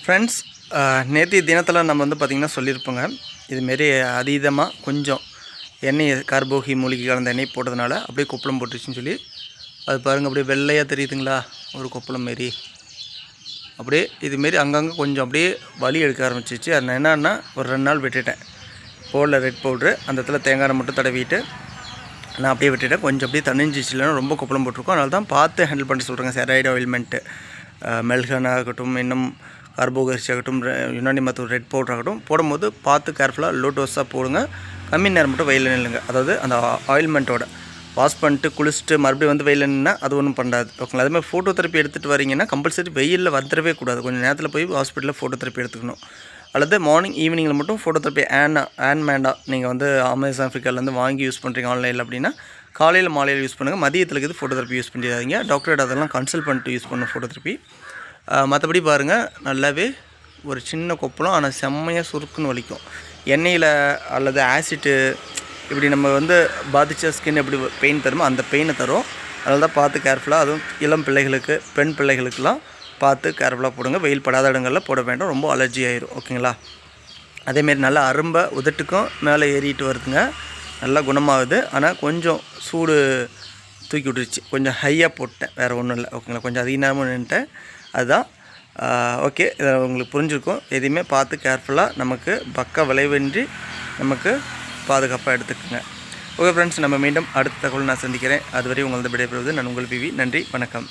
Friends, நேற்றைய தினத்தில் நம்ம பார்த்திங்கன்னா சொல்லியிருப்போங்க. இதுமாரி அதீதமாக கொஞ்சம் எண்ணெய் கார்போகி மூலிகை கலந்த எண்ணெய் போட்டதுனால அப்படியே கொப்பளம் போட்டுருச்சுன்னு சொல்லி அது பாருங்கள். அப்படியே வெள்ளையாக தெரியுதுங்களா, ஒரு கொப்பளம் மாரி. அப்படியே இதுமாரி அங்கங்கே கொஞ்சம் அப்படியே வலி எடுக்க ஆரம்பிச்சிச்சு. அது நான் என்னன்னா ஒரு 2 நாள் விட்டுட்டேன். போடல ரெட் பவுட்ரு, அந்த இடத்துல தேங்காய் எண்ணெய் மட்டும் தடவிட்டு நான் அப்படியே விட்டுட்டேன். கொஞ்சம் அப்படியே தணிஞ்சிச்சு, இல்லைன்னா ரொம்ப கொப்பளம் போட்டிருக்கோம். அதனால தான் பார்த்து ஹேண்டில் பண்ணி சொல்கிறேங்க. செராய்டு ஆயில்மெண்ட்டு, மெல்கன் ஆகட்டும், இன்னும் கார்போகரிசி ஆகட்டும், யுனானி மற்ற ரெட் பவுடர் ஆகட்டும், போடும்போது பார்த்து கேர்ஃபுல்லாக லோ டோஸாக போடுங்க. கம்மி நேரம் மட்டும் வெயிலில் நில்லுங்க. அதாவது அந்த ஆயில்மெண்ட்டோட வாஷ் பண்ணிட்டு குளிச்சுட்டு மறுபடியும் வெயிலில் நின்னா அது ஒன்றும் பண்ணாது. ஓகேங்களா? அதேமாதிரி ஃபோட்டோ தெரப்பி எடுத்துகிட்டு வரீங்கன்னா கம்பல்சரி வெயிலில் வந்துடவே கூடாது. கொஞ்சம் நேரத்தில் போய் ஹாஸ்பிட்டலில் ஃபோட்டோ தெரப்பி எடுத்துக்கணும். அல்லது மார்னிங் ஈவினிங்கில் மட்டும் ஃபோட்டோ தெரப்பி மேண்டா நீங்கள் அமேசான் ஃப்ளிப்கார்ட்லேருந்து வாங்கி யூஸ் பண்ணுறீங்க ஆன்லைனில் அப்படின்னா காலையில் மாலையில் யூஸ் பண்ணுங்கள். மதியத்தில் இருக்குது ஃபோட்டோ தெரப்பி யூஸ் பண்ணிடாதீங்க. டாக்டர்கிட்ட அதெல்லாம் கன்சல்ட் பண்ணிட்டு யூஸ் பண்ணணும் ஃபோட்டோ தெரப்பி. மற்றபடி பாருங்கள், நல்லாவே ஒரு சின்ன கொப்பளம், ஆனால் செம்மையாக சுருக்குன்னு வலிக்கும். எண்ணெயில் அல்லது ஆசிட்டு இப்படி நம்ம பாதித்த ஸ்கின் எப்படி பெயின் தருமோ அந்த பெயினை தரும். அதனால தான் பார்த்து கேர்ஃபுல்லாக, அதுவும் இளம் பிள்ளைகளுக்கு, பெண் பிள்ளைகளுக்கெல்லாம் பார்த்து கேர்ஃபுல்லாக போடுங்க. வெயில் படாத இடங்களில் போட வேண்டாம், ரொம்ப அலர்ஜி ஆயிரும். ஓகேங்களா? அதேமாரி நல்லா அரும்பை உதட்டுக்கும் மேலே ஏறிட்டு வருதுங்க, நல்லா குணமாகுது. ஆனால் கொஞ்சம் சூடு தூக்கி விட்டுருச்சு, கொஞ்சம் ஹையாக போட்டேன், வேறு ஒன்றும் இல்லை. ஓகேங்களா? கொஞ்சம் அதிக நேரமும் நின்றுட்டேன். அதுதான். ஓகே, இதை உங்களுக்கு புரிஞ்சிருக்கும். எதையுமே பார்த்து கேர்ஃபுல்லாக நமக்கு பக்க விளைவின்றி நமக்கு பாதுகாப்பாக எடுத்துக்கோங்க. ஓகே ஃப்ரெண்ட்ஸ், நம்ம மீண்டும் அடுத்த தகவல் நான் சந்திக்கிறேன். அதுவரை உங்களது விடைபெறுவது நான் உங்கள் பிவி. நன்றி, வணக்கம்.